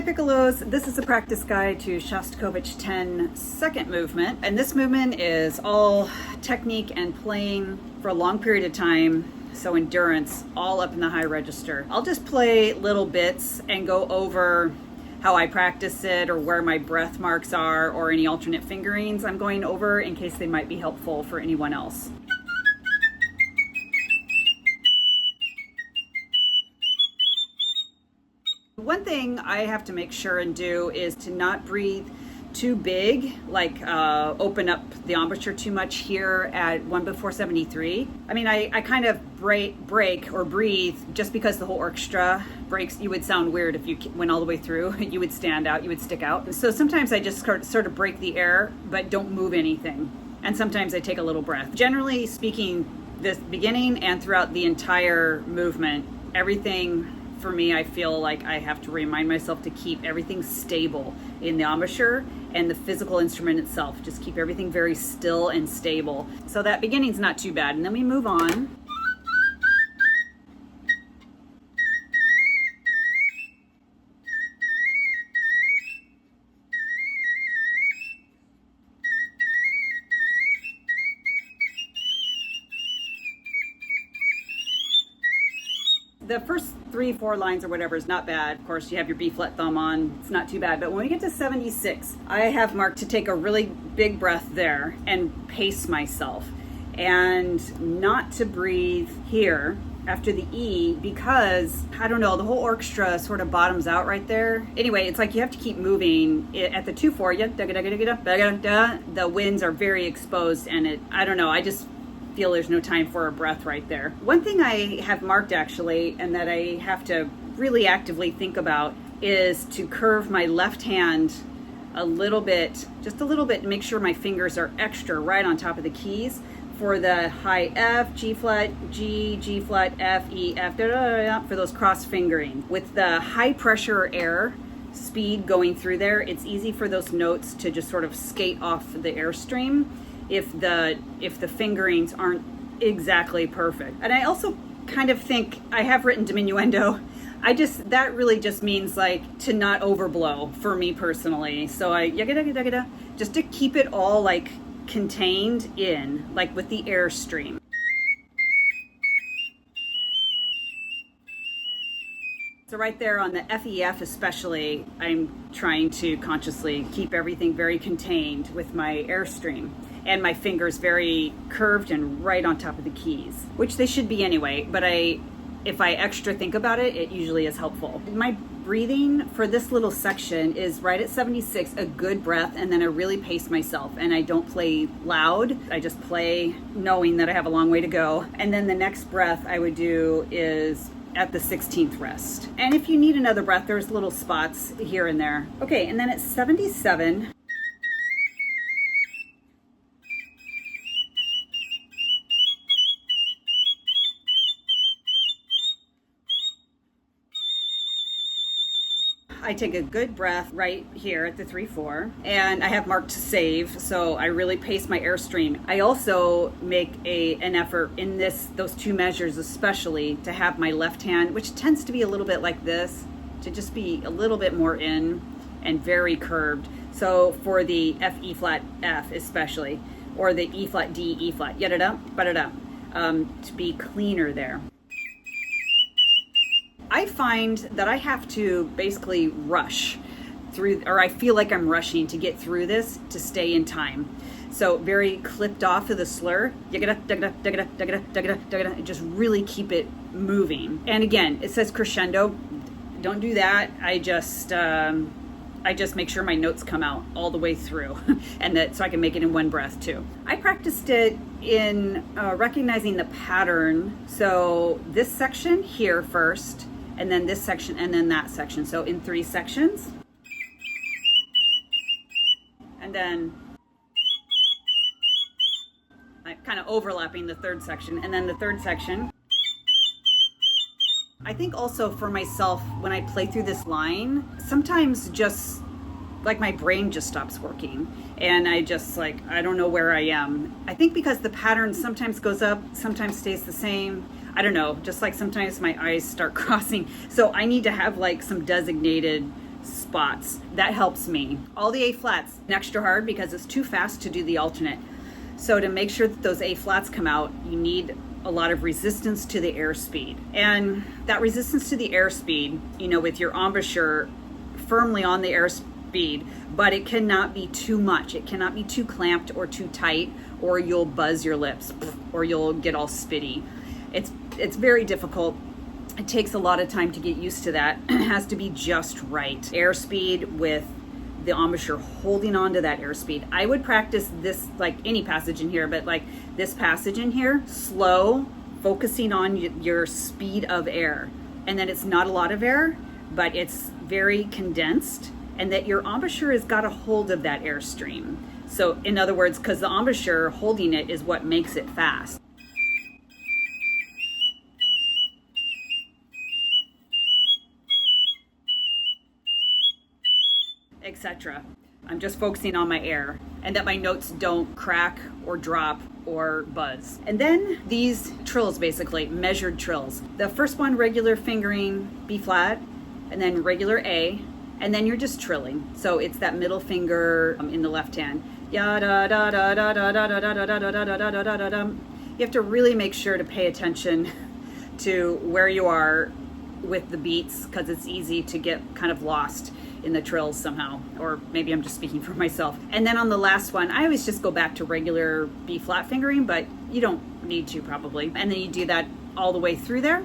Hi Piccolos, this is a practice guide to Shostakovich 10 second movement, and this movement is all technique and playing for a long period of time, so endurance, all up in the high register. I'll just play little bits and go over how I practice it or where my breath marks are or any alternate fingerings I'm going over in case they might be helpful for anyone else. One thing I have to make sure and do is to not breathe too big, like open up the embouchure too much here at 1/473. I mean, I kind of break or breathe just because the whole orchestra breaks. You would sound weird if you went all the way through. You would stand out, you would stick out. So sometimes I just sort of break the air, but don't move anything. And sometimes I take a little breath. Generally speaking, this beginning and throughout the entire movement, everything for me, I feel like I have to remind myself to keep everything stable in the embouchure and the physical instrument itself. Just keep everything very still and stable. So that beginning's not too bad. And then we move on. The first 3-4 lines or whatever is not bad. Of course, you have your B flat thumb on, it's not too bad. But when we get to 76, I have marked to take a really big breath there and pace myself and not to breathe here after the E because, I don't know, the whole orchestra sort of bottoms out right there. Anyway, it's like you have to keep moving. At the 2/4, the winds are very exposed and I don't know, I just feel there's no time for a breath right there. One thing I have marked actually, and that I have to really actively think about, is to curve my left hand a little bit, just a little bit, to make sure my fingers are extra right on top of the keys for the high F, G flat, G, G flat, F, E, F, da, da, da, da, for those cross fingering. With the high pressure air speed going through there, it's easy for those notes to just sort of skate off the airstream if the fingerings aren't exactly perfect. And I also kind of think, I have written diminuendo, that really just means like to not overblow for me personally. So just to keep it all like contained in, like with the airstream. So right there on the FEF especially, I'm trying to consciously keep everything very contained with my airstream and my fingers very curved and right on top of the keys, which they should be anyway, but if I extra think about it, it usually is helpful. My breathing for this little section is right at 76, a good breath, and then I really pace myself and I don't play loud. I just play knowing that I have a long way to go. And then the next breath I would do is at the 16th rest. And if you need another breath, there's little spots here and there. Okay, and then at 77, I take a good breath right here at the 3/4, and I have marked save, so I really pace my airstream. I also make an effort in those two measures especially to have my left hand, which tends to be a little bit like this, to just be a little bit more in and very curved. So for the F, E flat, F especially, or the E flat, D, E flat, yada-da, ba-da-da, to be cleaner there. I find that I have to basically rush through, or I feel like I'm rushing to get through this to stay in time. So very clipped off of the slur, just really keep it moving. And again, it says crescendo. Don't do that. I just make sure my notes come out all the way through, and that so I can make it in one breath too. I practiced it in recognizing the pattern. So this section here first, and then this section, and then that section. So in 3 sections. And then I'm kind of overlapping the 3rd section, and then the 3rd section. I think also for myself, when I play through this line, sometimes just like my brain just stops working and I just I don't know where I am. I think because the pattern sometimes goes up, sometimes stays the same. I don't know, just like sometimes my eyes start crossing. So I need to have like some designated spots. That helps me. All the A flats, extra hard because it's too fast to do the alternate. So to make sure that those A flats come out, you need a lot of resistance to the airspeed. And that resistance to the airspeed, you know, with your embouchure firmly on the airspeed, but it cannot be too much. It cannot be too clamped or too tight, or you'll buzz your lips or you'll get all spitty. It's very difficult. It takes a lot of time to get used to that. It has to be just right. Airspeed with the embouchure holding on to that airspeed. I would practice this like any passage in here, but like this passage in here, slow, focusing on your speed of air. And then it's not a lot of air, but it's very condensed, and that your embouchure has got a hold of that airstream. So in other words, because the embouchure holding it is what makes it fast. Etc. I'm just focusing on my air and that my notes don't crack or drop or buzz. And then these trills, basically measured trills. The first one, regular fingering B flat, and then regular A, and then you're just trilling. So it's that middle finger in the left hand. Ya da da da da da da da da da da da da da da da. You have to really make sure to pay attention to where you are with the beats, because it's easy to get kind of lost in the trills somehow, or maybe I'm just speaking for myself. And then on the last one, I always just go back to regular B flat fingering, but you don't need to probably. And then you do that all the way through there.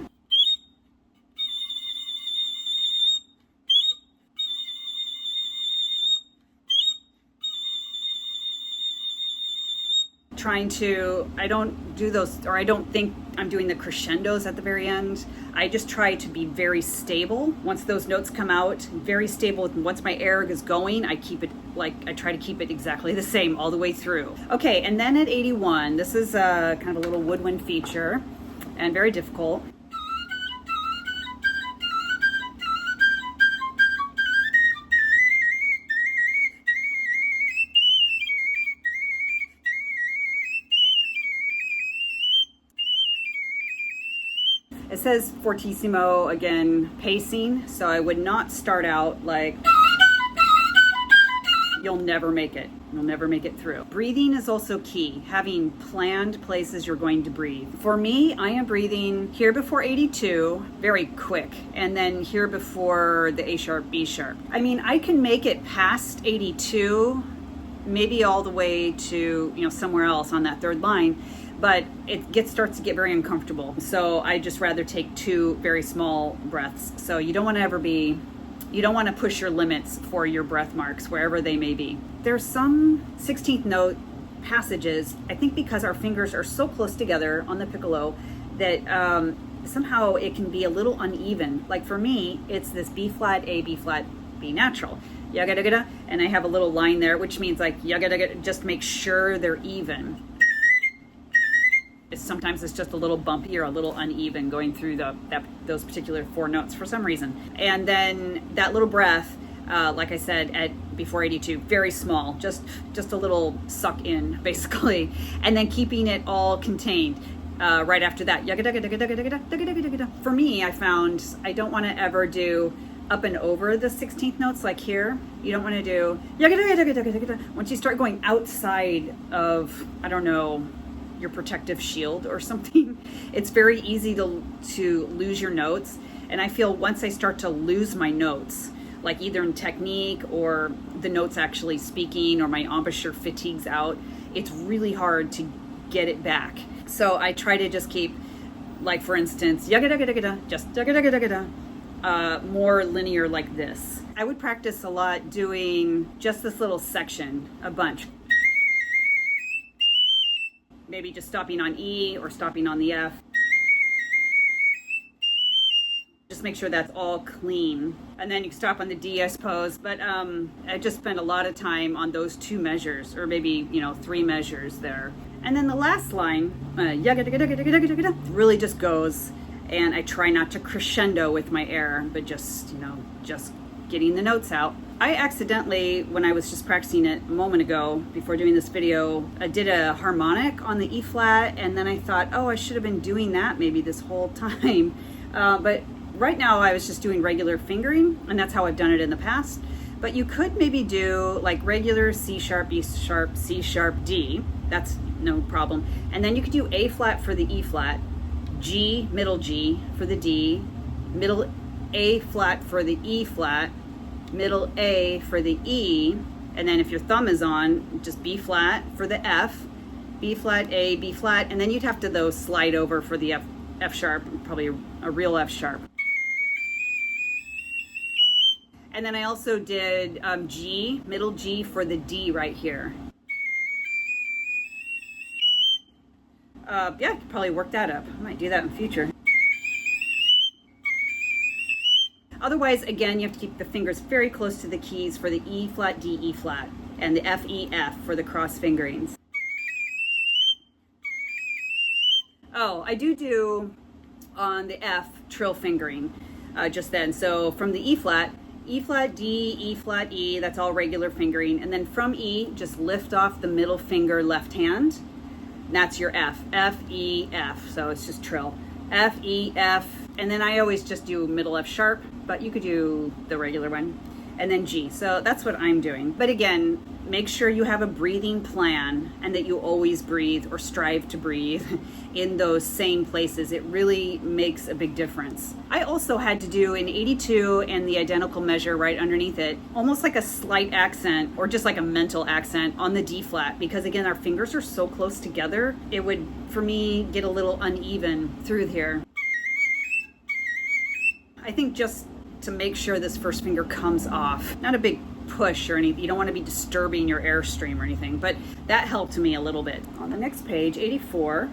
I don't do those, or I don't think I'm doing the crescendos at the very end. I just try to be very stable. Once those notes come out, very stable. Once my air is going, I try to keep it exactly the same all the way through. Okay, and then at 81, this is kind of a little woodwind feature and very difficult. It says fortissimo, again, pacing, so I would not start out like, you'll never make it. You'll never make it through. Breathing is also key, having planned places you're going to breathe. For me, I am breathing here before 82, very quick, and then here before the A sharp, B sharp. I mean, I can make it past 82, maybe all the way to, somewhere else on that third line, but it starts to get very uncomfortable. So I just rather take two very small breaths. So you don't want to push your limits for your breath marks, wherever they may be. There's some 16th note passages, I think because our fingers are so close together on the piccolo, that somehow it can be a little uneven. Like for me, it's this B flat, A, B flat, B natural. Yaga da da, and I have a little line there, which means like yaga da, just make sure they're even. Sometimes it's just a little bumpy or a little uneven going through those particular four notes for some reason. And then that little breath, like I said, at before 82, very small, just a little suck in basically, and then keeping it all contained. Right after that, for me, I found I don't want to ever do up and over the 16th notes like here. You don't want to do once you start going outside of, I don't know, your protective shield or something, it's very easy to lose your notes. And I feel once I start to lose my notes, like either in technique or the notes actually speaking, or my embouchure fatigues out, it's really hard to get it back. So I try to just keep, like for instance, just more linear like this. I would practice a lot doing just this little section a bunch. Maybe just stopping on E or stopping on the F. Just make sure that's all clean. And then you can stop on the D, I suppose. But I just spend a lot of time on those two measures, or maybe, 3 measures there. And then the last line, really just goes, and I try not to crescendo with my air, but just getting the notes out. I accidentally, when I was just practicing it a moment ago, before doing this video, I did a harmonic on the E flat, and then I thought, oh, I should have been doing that maybe this whole time. But right now I was just doing regular fingering, and that's how I've done it in the past. But you could maybe do like regular C sharp, E sharp, C sharp, D. That's no problem. And then you could do A flat for the E flat, G, middle G for the D, middle A flat for the E flat, middle A for the E, and then if your thumb is on, just B flat for the F, B flat, A, B flat, and then you'd have to though slide over for the F sharp, probably a real F sharp. And then I also did G, middle G for the D right here. Yeah, I could probably work that up. I might do that in the future. Otherwise, again, you have to keep the fingers very close to the keys for the E flat, D, E flat, and the F, E, F for the cross fingerings. Oh, I do on the F trill fingering just then. So from the E flat, D, E flat, E, that's all regular fingering. And then from E, just lift off the middle finger left hand. That's your F, F, E, F. So it's just trill. F, E, F. And then I always just do middle F sharp, but you could do the regular one. And then G. So that's what I'm doing. But again, make sure you have a breathing plan and that you always breathe or strive to breathe in those same places. It really makes a big difference. I also had to do in 82 and the identical measure right underneath it, almost like a slight accent or just like a mental accent on the D flat, because again, our fingers are so close together. It would, for me, get a little uneven through here. I think just to make sure this first finger comes off. Not a big push or anything. You don't want to be disturbing your airstream or anything, but that helped me a little bit. On the next page, 84.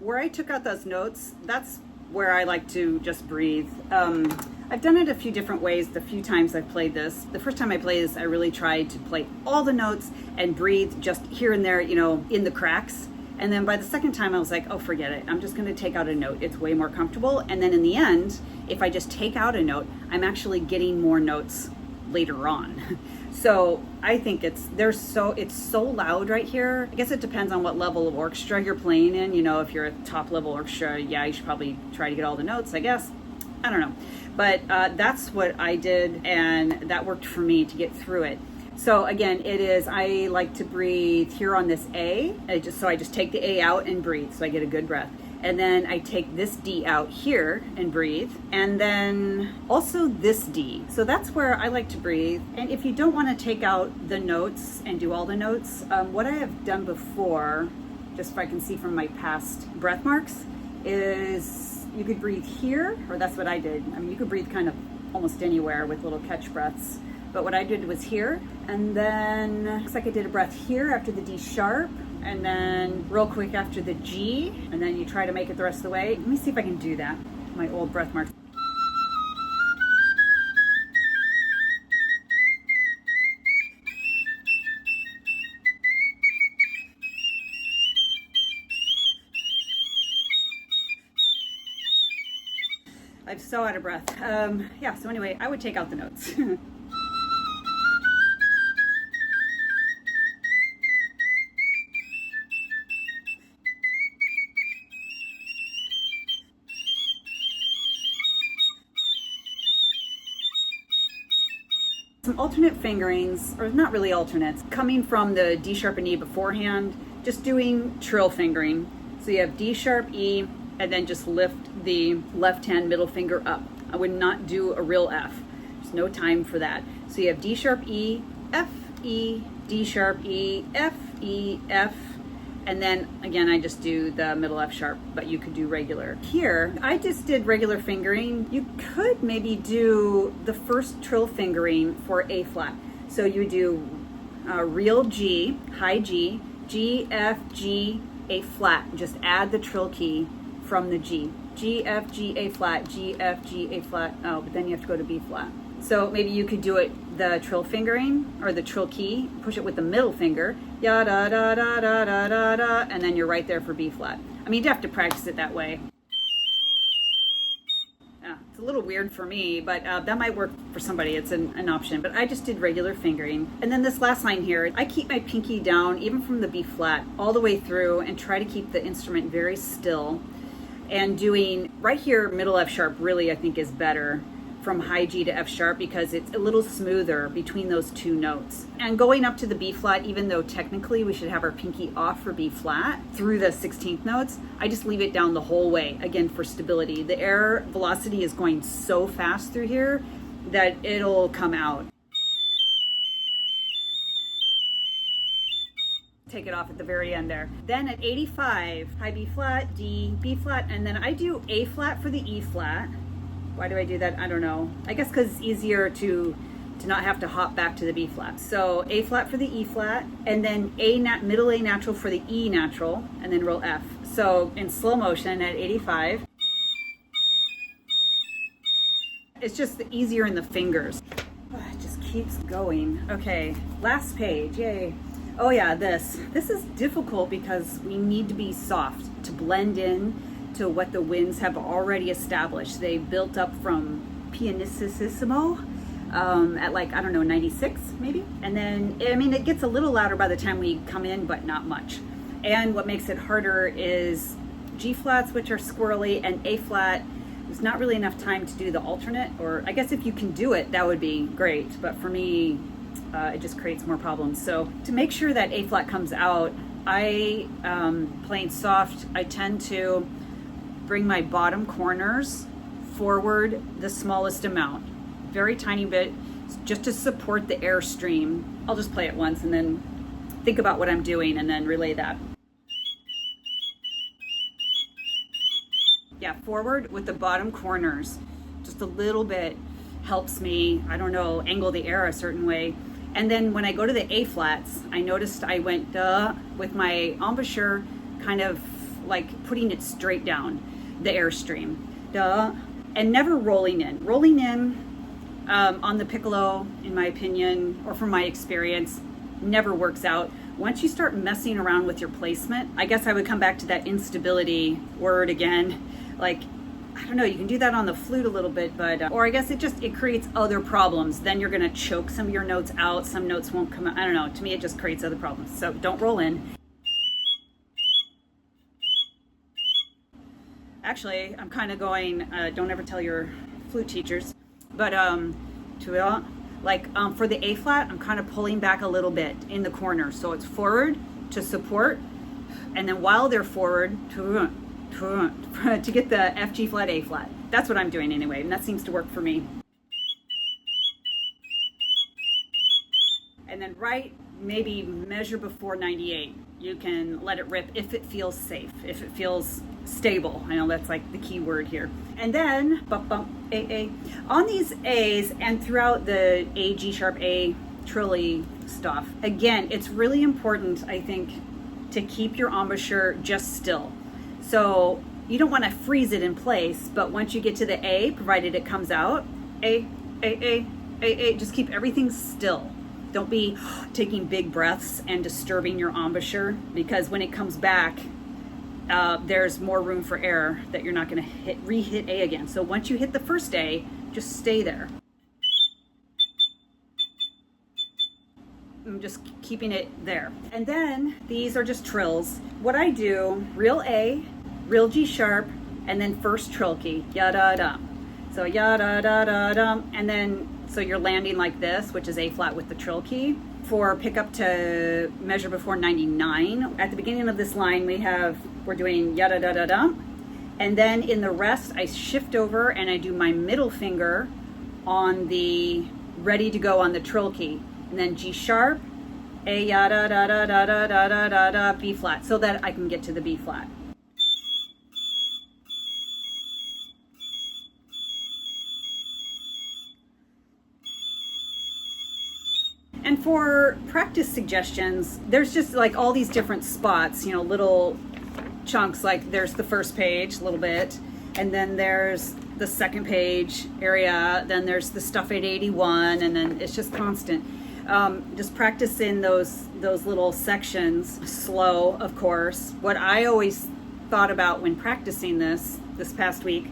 Where I took out those notes, that's where I like to just breathe. I've done it a few different ways the few times I've played this. The first time I played this, I really tried to play all the notes and breathe just here and there, you know, in the cracks. And then by the second time I was like, oh, forget it. I'm just gonna take out a note. It's way more comfortable. And then in the end, if I just take out a note, I'm actually getting more notes later on. So I think it's so loud right here. I guess it depends on what level of orchestra you're playing in. You know, if you're a top level orchestra, yeah, you should probably try to get all the notes, I guess. I don't know. But that's what I did, and that worked for me to get through it. So again, I like to breathe here on this A. I just take the A out and breathe, so I get a good breath. And then I take this D out here and breathe. And then also this D. So that's where I like to breathe. And if you don't want to take out the notes and do all the notes, what I have done before, just so I can see from my past breath marks, is you could breathe here, or that's what I did. I mean, you could breathe kind of almost anywhere with little catch breaths. But what I did was here, and then looks like I did a breath here after the D sharp, and then real quick after the G, and then you try to make it the rest of the way. Let me see if I can do that. My old breath marks. I'm so out of breath. Yeah, so anyway, I would take out the notes. Some alternate fingerings, or not really alternates, coming from the D sharp and E beforehand, just doing trill fingering. So you have D sharp, E, and then just lift the left hand middle finger up. I would not do a real F. There's no time for that. So you have D sharp, E, F, E, D sharp, E, F, E, F, and then again, I just do the middle F sharp, but you could do regular. Here, I just did regular fingering. You could maybe do the first trill fingering for A flat. So you do real G, high G, G, F, G, A flat. Just add the trill key from the G. G, F, G, A flat, G, F, G, A flat. Oh, but then you have to go to B flat. So maybe you could do it the trill fingering or the trill key, push it with the middle finger, ya da da da da da da da, and then you're right there for B flat. I mean, you'd have to practice it that way. Yeah, it's a little weird for me, but that might work for somebody. It's an option, but I just did regular fingering. And then this last line here, I keep my pinky down even from the B flat all the way through and try to keep the instrument very still. And doing right here, middle F sharp really I think is better from high G to F sharp because it's a little smoother between those two notes. And going up to the B flat, even though technically we should have our pinky off for B flat through the 16th notes, I just leave it down the whole way, again for stability. The air velocity is going so fast through here that it'll come out. Take it off at the very end there. Then at 85, high B flat, D, B flat, and then I do A flat for the E flat. Why do I do that? I don't know. I guess because it's easier to not have to hop back to the B flat. So A flat for the E flat, and then middle A natural for the E natural, and then roll F. So in slow motion at 85, it's just easier in the fingers. Oh, it just keeps going. Okay, last page, yay. Oh yeah, this is difficult because we need to be soft to blend in to what the winds have already established. They built up from pianissimo at like, I don't know, 96 maybe. And then, I mean, it gets a little louder by the time we come in, but not much. And what makes it harder is G flats, which are squirrely, and A flat. There's not really enough time to do the alternate, or I guess if you can do it, that would be great. But for me, it just creates more problems. So to make sure that A flat comes out, playing soft, I tend to bring my bottom corners forward the smallest amount, very tiny bit, just to support the airstream. I'll just play it once and then think about what I'm doing and then relay that. Yeah, forward with the bottom corners, just a little bit helps me, I don't know, angle the air a certain way. And then when I go to the A flats, I noticed I went with my embouchure kind of like putting it straight down the airstream, and never rolling in. Rolling in on the piccolo, in my opinion, or from my experience, never works out. Once you start messing around with your placement, I guess I would come back to that instability word again. Like, I don't know, you can do that on the flute a little bit, but, or I guess it creates other problems. Then you're gonna choke some of your notes out, some notes won't come out. I don't know, to me it just creates other problems. So don't roll in. Actually, I'm kind of going, don't ever tell your flute teachers, but for the A flat, I'm kind of pulling back a little bit in the corner. So it's forward to support, and then while they're forward, to get the F, G flat, A flat. That's what I'm doing anyway, and that seems to work for me. And then maybe measure before 98. You can let it rip if it feels safe, if it feels stable. I know that's like the key word here. And then bump, bump, A. On these A's and throughout the A, G sharp, A trilly stuff, again, it's really important, I think, to keep your embouchure just still. So you don't want to freeze it in place, but once you get to the A, provided it comes out, A, just keep everything still. Don't be taking big breaths and disturbing your embouchure, because when it comes back, there's more room for error that you're not going to re-hit A again. So once you hit the first A, just stay there. I'm just keeping it there. And then these are just trills. What I do, real A, real G sharp, and then first trill key, ya-da-dum. So ya-da-da-da-dum, and then, so you're landing like this, which is A flat with the trill key. For pick up to measure before 99, at the beginning of this line, we're doing ya-da-da-da-dum. And then in the rest, I shift over and I do my middle finger on the ready to go on the trill key. And then G sharp, A, ya-da-da-da-da-da-da-da-da, B flat, so that I can get to the B flat. And for practice suggestions, there's just like all these different spots, little chunks, like there's the first page a little bit, and then there's the second page area, then there's the stuff at 81, and then it's just constant. Just practice in those little sections, slow, of course. What I always thought about when practicing this past week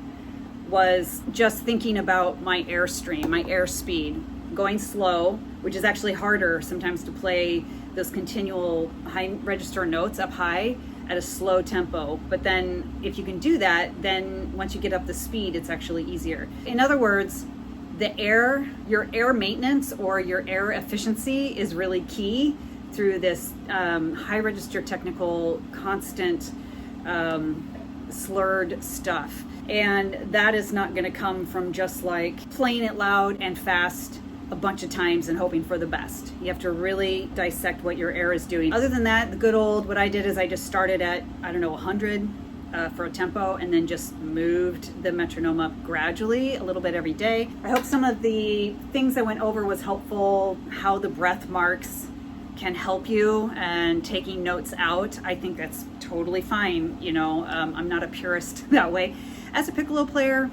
was just thinking about my airstream, my airspeed, going slow, which is actually harder sometimes to play those continual high register notes up high at a slow tempo. But then if you can do that, then once you get up the speed, it's actually easier. In other words, your air maintenance or your air efficiency is really key through this high register technical constant slurred stuff. And that is not going to come from just like playing it loud and fast a bunch of times and hoping for the best. You have to really dissect what your air is doing. Other than that, what I did is I just started at, 100 for a tempo, and then just moved the metronome up gradually, a little bit every day. I hope some of the things I went over was helpful, how the breath marks can help you, and taking notes out. I think that's totally fine. I'm not a purist that way. As a piccolo player,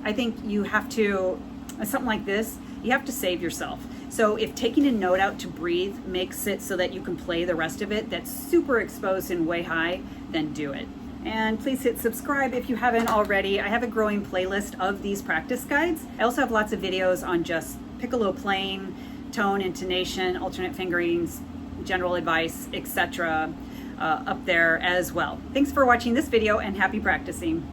I think you have to, something like this, you have to save yourself. So if taking a note out to breathe makes it so that you can play the rest of it that's super exposed and way high, then do it. And please hit subscribe if you haven't already. I have a growing playlist of these practice guides. I also have lots of videos on just piccolo playing, tone, intonation, alternate fingerings, general advice, etc. Up there as well. Thanks for watching this video, and happy practicing.